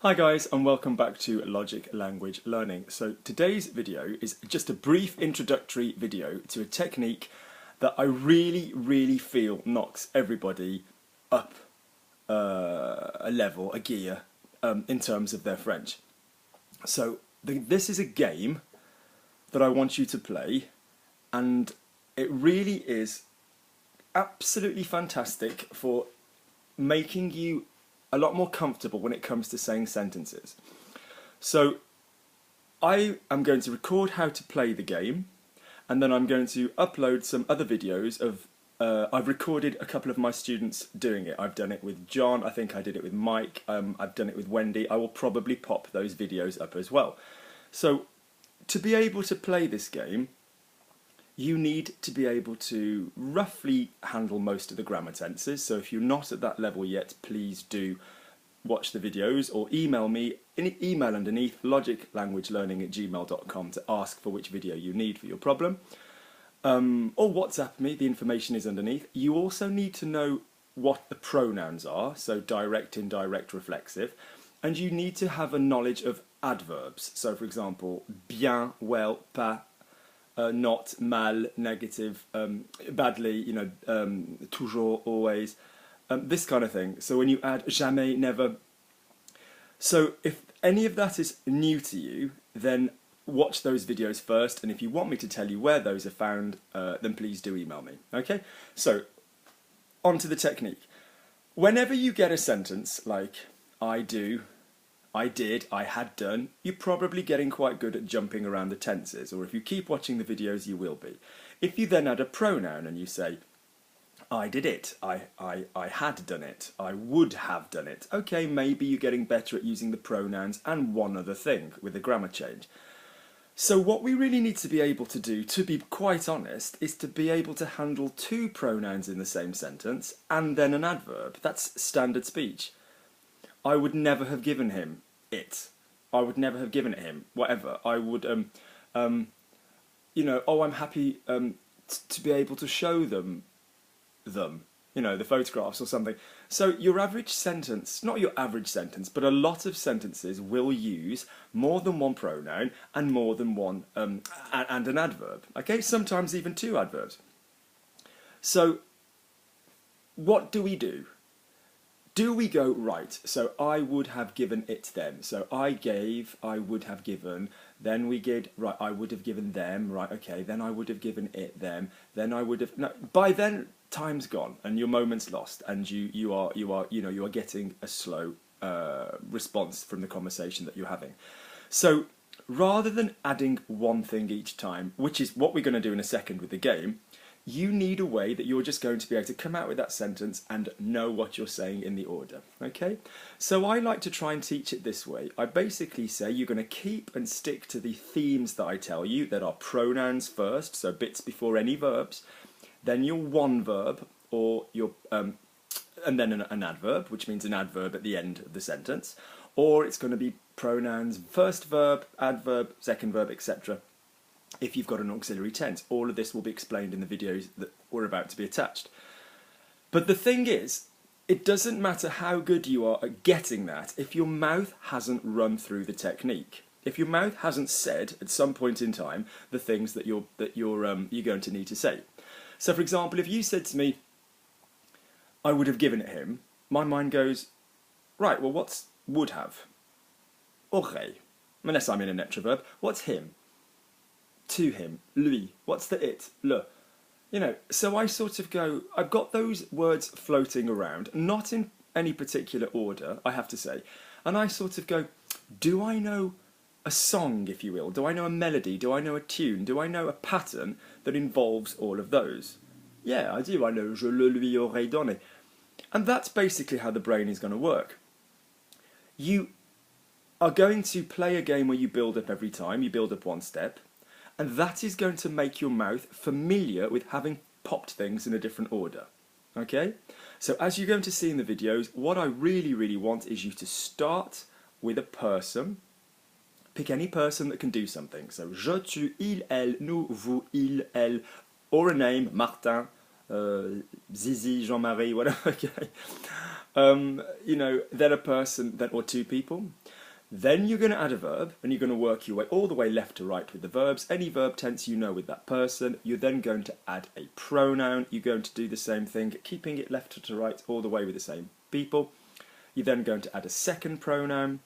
Hi guys, and welcome back to Logic Language Learning. So today's video is just a brief introductory video to a technique that I really feel knocks everybody up a level, a gear, in terms of their French. So this is a game that I want you to play, and it really is absolutely fantastic for making you a lot more comfortable when it comes to saying sentences. So I am going to record how to play the game, and then I'm going to upload some other videos of I've recorded a couple of my students doing it. I've done it with John, I think I did it with Mike, I've done it with Wendy. I will probably pop those videos up as well. So to be able to play this game, you need to be able to roughly handle most of the grammar tenses. So if you're not at that level yet, please do watch the videos or email me in email underneath logiclanguagelearning@gmail.com to ask for which video you need for your problem, or WhatsApp me, the information is underneath. You also need to know what the pronouns are, so direct, indirect, reflexive, and you need to have a knowledge of adverbs. So for example, bien, well, pas, not, mal, negative, badly, toujours, always, this kind of thing. So when you add jamais, never. So if any of that is new to you, then watch those videos first, and if you want me to tell you where those are found, then please do email me. Okay? So, on to the technique. Whenever you get a sentence like I do, I did, I had done, you're probably getting quite good at jumping around the tenses, or if you keep watching the videos you will be. If you then add a pronoun and you say, I did it, I had done it, I would have done it, okay, maybe you're getting better at using the pronouns and one other thing with the grammar change. So what we really need to be able to do, to be quite honest, is to be able to handle two pronouns in the same sentence and then an adverb. That's standard speech. I would never have given him it. I would never have given it him, whatever. I would, oh, I'm happy to be able to show them, the photographs or something. So your average sentence, not your average sentence, but a lot of sentences will use more than one pronoun and more than one, and an adverb. Okay, sometimes even two adverbs. So what do we do? Do we go, right, so I would have given it them. So I gave, I would have given, then we get, right, I would have given them, right, okay, then I would have given it them, then I would have, no, by then time's gone and your moment's lost, and you are getting a slow response from the conversation that you're having. So rather than adding one thing each time, which is what we're going to do in a second with the game, you need a way that you're just going to be able to come out with that sentence and know what you're saying in the order, okay? So I like to try and teach it this way. I basically say you're going to keep and stick to the themes that I tell you, that are pronouns first, so bits before any verbs, then your one verb, or your, and then an adverb, which means an adverb at the end of the sentence, or it's going to be pronouns, first verb, adverb, second verb, etc. If you've got an auxiliary tense. All of this will be explained in the videos that were about to be attached. But the thing is, it doesn't matter how good you are at getting that if your mouth hasn't run through the technique. If your mouth hasn't said at some point in time the things that you're going to need to say. So for example, if you said to me, I would have given it him, my mind goes, right, well what's would have? Aurait. Unless I'm in a neutral verb, what's him? To him, lui. What's the it? Le. So I sort of go, I've got those words floating around, not in any particular order, I have to say, and I sort of go, do I know a song, if you will? Do I know a melody? Do I know a tune? Do I know a pattern that involves all of those? Yeah, I do. I know je le lui aurais donné. And that's basically how the brain is going to work. You are going to play a game where you build up every time, you build up one step, and that is going to make your mouth familiar with having popped things in a different order. Okay? So as you're going to see in the videos, what I really want is you to start with a person. Pick any person that can do something. So je, tu, il, elle, nous, vous, il, elle, or a name, Martin, Zizi, Jean-Marie, whatever. Okay. You know, then a person, then or two people. Then you're going to add a verb, and you're going to work your way all the way left to right with the verbs. Any verb tense you know with that person. You're then going to add a pronoun. You're going to do the same thing, keeping it left to right all the way with the same people. You're then going to add a second pronoun.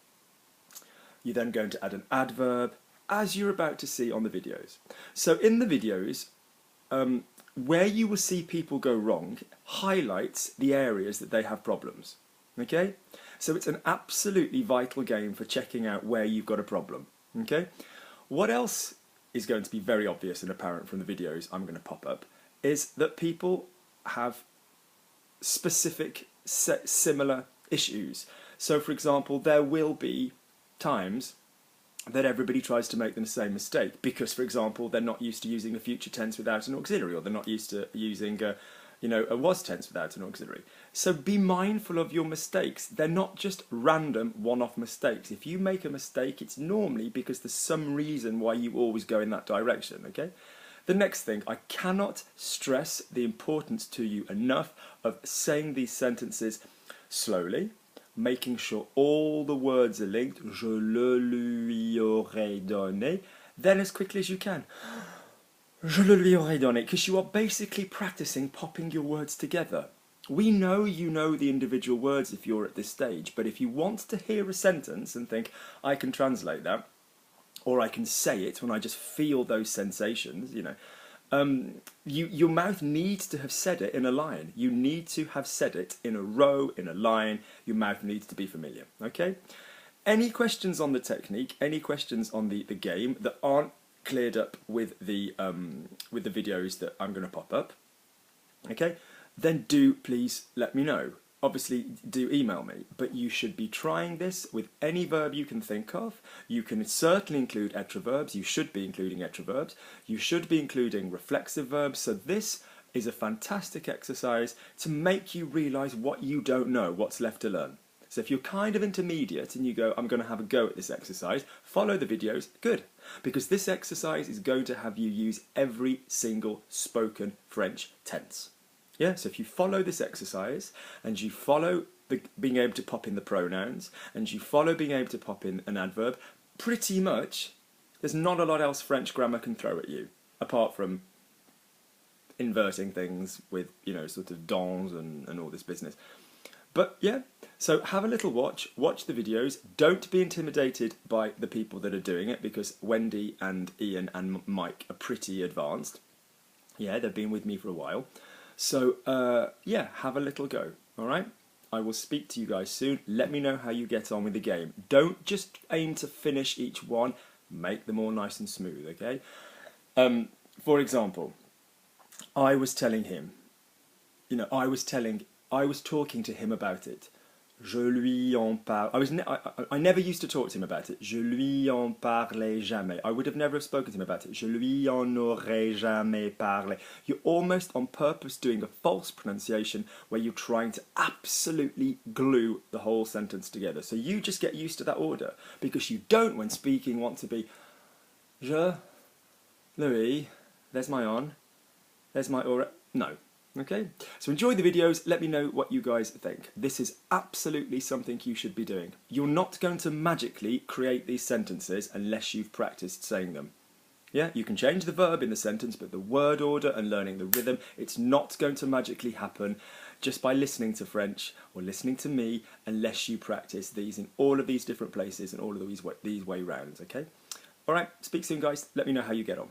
You're then going to add an adverb, as you're about to see on the videos. So in the videos, where you will see people go wrong highlights the areas that they have problems. Okay? So it's an absolutely vital game for checking out where you've got a problem. Okay? What else is going to be very obvious and apparent from the videos I'm going to pop up is that people have specific similar issues. So for example, there will be times that everybody tries to make the same mistake because, for example, they're not used to using the future tense without an auxiliary, or they're not used to using a was tense without an auxiliary. So be mindful of your mistakes. They're not just random one-off mistakes. If you make a mistake, it's normally because there's some reason why you always go in that direction, okay? The next thing, I cannot stress the importance to you enough of saying these sentences slowly, making sure all the words are linked. Je le lui aurais donné. Then as quickly as you can. Je le lui aurais donné. Because you are basically practicing popping your words together. We know you know the individual words if you're at this stage, but if you want to hear a sentence and think, I can translate that, or I can say it when I just feel those sensations, you know, your mouth needs to have said it in a line. You need to have said it in a row, in a line. Your mouth needs to be familiar, okay? Any questions on the technique, any questions on the game that aren't cleared up with the videos that I'm going to pop up, okay, then do please let me know. Obviously, do email me, but you should be trying this with any verb you can think of. You can certainly include etroverbs. You should be including etroverbs. You should be including reflexive verbs. So this is a fantastic exercise to make you realise what you don't know, what's left to learn. So if you're kind of intermediate and you go, I'm going to have a go at this exercise, follow the videos, good. Because this exercise is going to have you use every single spoken French tense. Yeah, so if you follow this exercise and you follow being able to pop in the pronouns and you follow being able to pop in an adverb, pretty much there's not a lot else French grammar can throw at you, apart from inverting things with, you know, sort of dons and all this business. But yeah, so have a little watch the videos. Don't be intimidated by the people that are doing it, because Wendy and Ian and Mike are pretty advanced. Yeah, they've been with me for a while. So, yeah, have a little go, all right? I will speak to you guys soon. Let me know how you get on with the game. Don't just aim to finish each one. Make them all nice and smooth, okay? For example, I was telling him, you know, I was talking to him about it. Je lui en parle. I never used to talk to him about it. Je lui en parlais jamais. I would have never spoken to him about it. Je lui en aurais jamais parlé. You're almost on purpose doing a false pronunciation where you're trying to absolutely glue the whole sentence together. So you just get used to that order, because you don't, when speaking, want to be je, lui, there's my on, there's my aura. No. Okay, so enjoy the videos, let me know what you guys think. This is absolutely something you should be doing. You're not going to magically create these sentences unless you've practiced saying them. Yeah, you can change the verb in the sentence, but the word order and learning the rhythm, it's not going to magically happen just by listening to French or listening to me, unless you practice these in all of these different places and all of these way rounds, okay? Alright, speak soon guys, let me know how you get on.